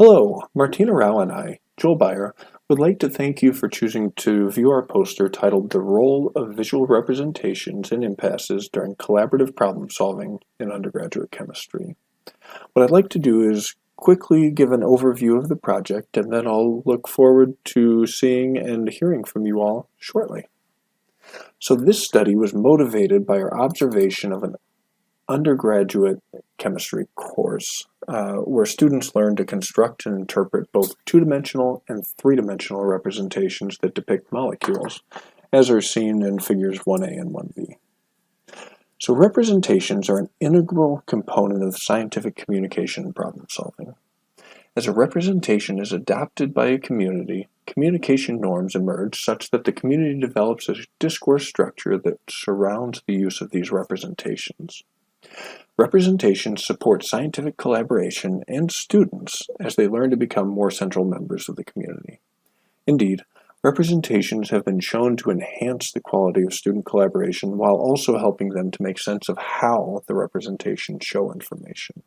Hello, Martina Rao and I, Joel Beyer, would like to thank you for choosing to view our poster titled The Role of Visual Representations in Impasses During Collaborative Problem Solving in Undergraduate Chemistry. What I'd like to do is quickly give an overview of the project, and then I'll look forward to seeing and hearing from you all shortly. So this study was motivated by our observation of an undergraduate chemistry course where students learn to construct and interpret both two-dimensional and three-dimensional representations that depict molecules, as are seen in figures 1a and 1b. So representations are an integral component of scientific communication and problem solving. As a representation is adopted by a community, communication norms emerge such that the community develops a discourse structure that surrounds the use of these representations. Representations support scientific collaboration and students as they learn to become more central members of the community. Indeed, representations have been shown to enhance the quality of student collaboration while also helping them to make sense of how the representations show information.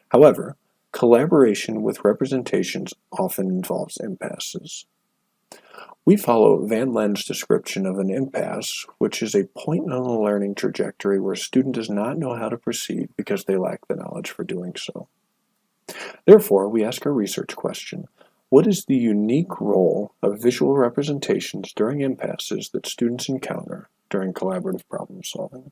However, collaboration with representations often involves impasses. We follow Van Len's description of an impasse, which is a point on the learning trajectory where a student does not know how to proceed because they lack the knowledge for doing so. Therefore, we ask our research question, what is the unique role of visual representations during impasses that students encounter during collaborative problem solving?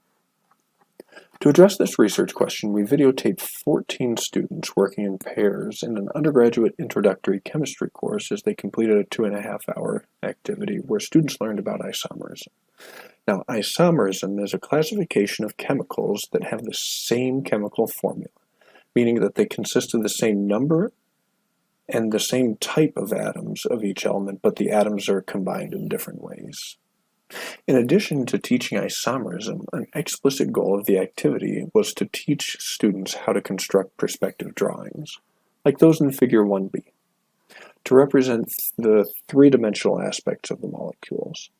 To address this research question, we videotaped 14 students working in pairs in an undergraduate introductory chemistry course as they completed a 2.5-hour activity where students learned about isomerism. Now, isomerism is a classification of chemicals that have the same chemical formula, meaning that they consist of the same number and the same type of atoms of each element, but the atoms are combined in different ways. In addition to teaching isomerism, an explicit goal of the activity was to teach students how to construct perspective drawings, like those in figure 1b, to represent the three-dimensional aspects of the molecules.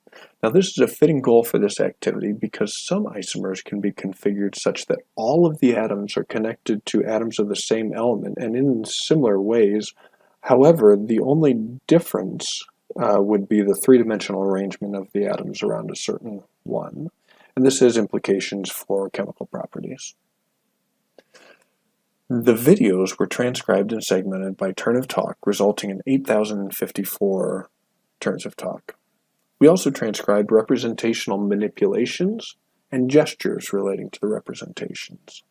Now, this is a fitting goal for this activity because some isomers can be configured such that all of the atoms are connected to atoms of the same element and in similar ways. However, the only difference would be the three-dimensional arrangement of the atoms around a certain one, and this has implications for chemical properties. The videos were transcribed and segmented by turn of talk, resulting in 8,054 turns of talk. We also transcribed representational manipulations and gestures relating to the representations.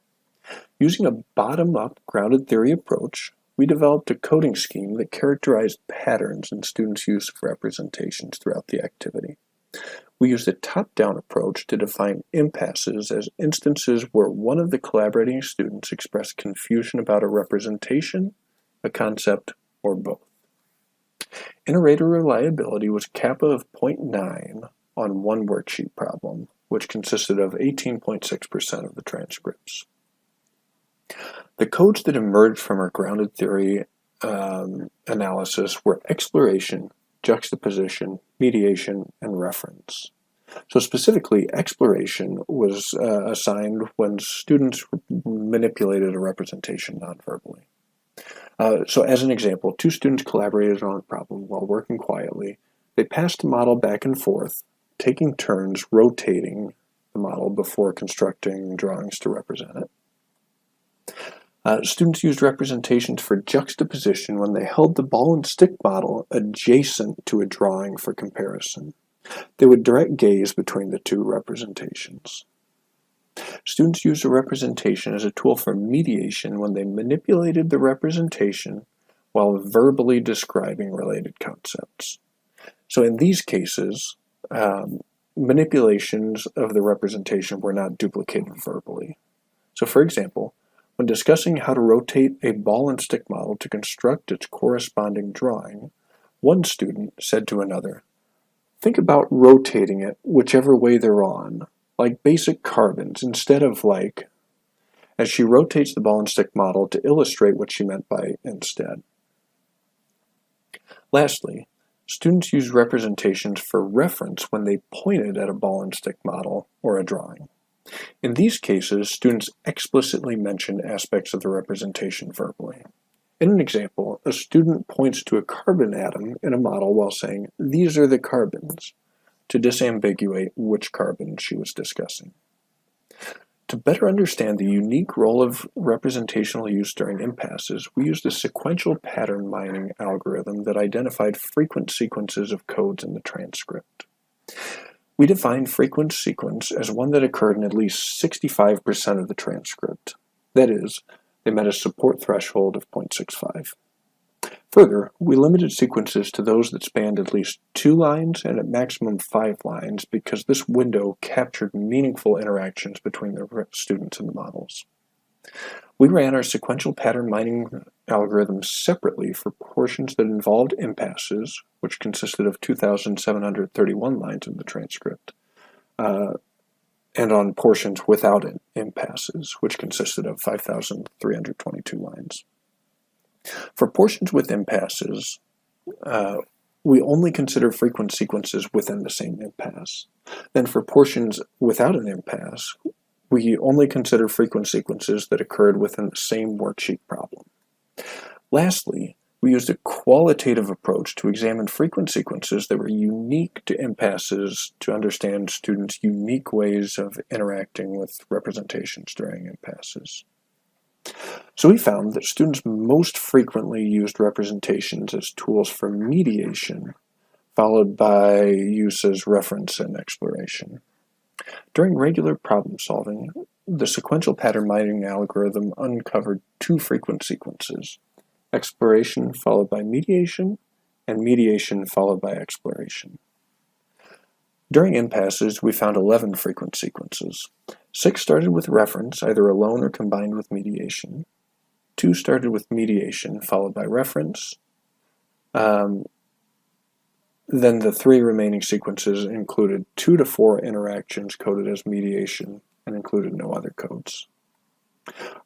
Using a bottom-up grounded theory approach, we developed a coding scheme that characterized patterns in students' use of representations throughout the activity. We used a top-down approach to define impasses as instances where one of the collaborating students expressed confusion about a representation, a concept, or both. Iterator reliability was kappa of 0.9 on one worksheet problem, which consisted of 18.6% of the transcripts. The codes that emerged from our grounded theory analysis were exploration, juxtaposition, mediation, and reference. So specifically, exploration was assigned when students manipulated a representation non-verbally. So as an example, two students collaborated on a problem while working quietly. They passed the model back and forth, taking turns rotating the model before constructing drawings to represent it. Students used representations for juxtaposition when they held the ball and stick model adjacent to a drawing for comparison. They would direct gaze between the two representations. Students used a representation as a tool for mediation when they manipulated the representation while verbally describing related concepts. So in these cases, manipulations of the representation were not duplicated verbally. So for example, when discussing how to rotate a ball and stick model to construct its corresponding drawing, one student said to another, "Think about rotating it whichever way they're on, like basic carbons, instead of like," as she rotates the ball and stick model to illustrate what she meant by instead. Lastly, students use representations for reference when they pointed at a ball and stick model or a drawing. In these cases, students explicitly mention aspects of the representation verbally. In an example, a student points to a carbon atom in a model while saying, "These are the carbons," to disambiguate which carbon she was discussing. To better understand the unique role of representational use during impasses, we used a sequential pattern mining algorithm that identified frequent sequences of codes in the transcript. We defined frequent sequence as one that occurred in at least 65% of the transcript. That is, they met a support threshold of 0.65. Further, we limited sequences to those that spanned at least 2 lines and at maximum 5 lines because this window captured meaningful interactions between the students and the models. We ran our sequential pattern mining algorithms separately for portions that involved impasses, which consisted of 2,731 lines in the transcript, and on portions without impasses, which consisted of 5,322 lines. For portions with impasses, we only consider frequent sequences within the same impasse. Then for portions without an impasse, we only consider frequent sequences that occurred within the same worksheet problem. Lastly, we used a qualitative approach to examine frequent sequences that were unique to impasses to understand students' unique ways of interacting with representations during impasses. So we found that students most frequently used representations as tools for mediation, followed by use as reference and exploration. During regular problem solving, the sequential pattern mining algorithm uncovered 2 frequent sequences: exploration followed by mediation, and mediation followed by exploration. During impasses, we found 11 frequent sequences. 6 started with reference, either alone or combined with mediation. 2 started with mediation, followed by reference. Then the 3 remaining sequences included 2 to 4 interactions coded as mediation and included no other codes.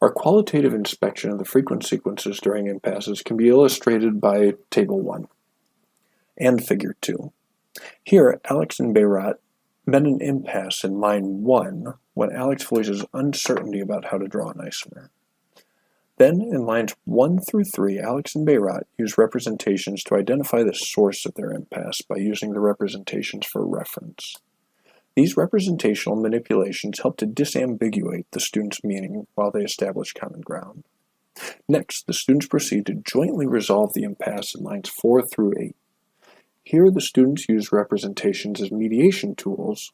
Our qualitative inspection of the frequent sequences during impasses can be illustrated by Table 1 and Figure 2. Here, Alex and BeierRau met an impasse in line 1 when Alex voices uncertainty about how to draw an isomer. Then, in lines 1 through 3, Alex and BeierRau use representations to identify the source of their impasse by using the representations for reference. These representational manipulations help to disambiguate the student's meaning while they establish common ground. Next, the students proceed to jointly resolve the impasse in lines 4 through 8. Here, the students use representations as mediation tools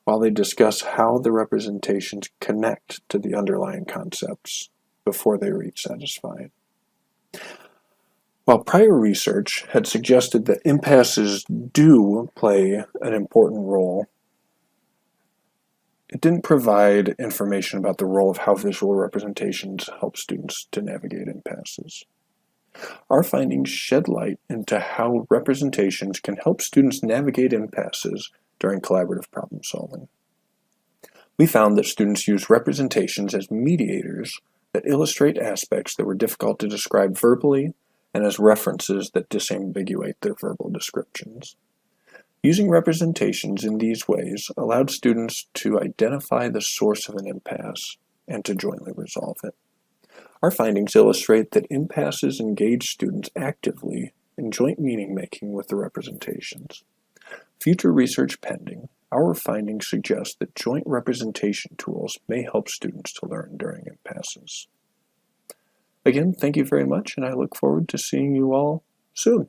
while they discuss how the representations connect to the underlying concepts before they reach satisfied. While prior research had suggested that impasses do play an important role, it didn't provide information about the role of how visual representations help students to navigate impasses. Our findings shed light into how representations can help students navigate impasses during collaborative problem solving. We found that students use representations as mediators that illustrate aspects that were difficult to describe verbally and as references that disambiguate their verbal descriptions. Using representations in these ways allowed students to identify the source of an impasse and to jointly resolve it. Our findings illustrate that impasses engage students actively in joint meaning-making with the representations. Future research pending, our findings suggest that joint representation tools may help students to learn during impasses. Again, thank you very much, and I look forward to seeing you all soon.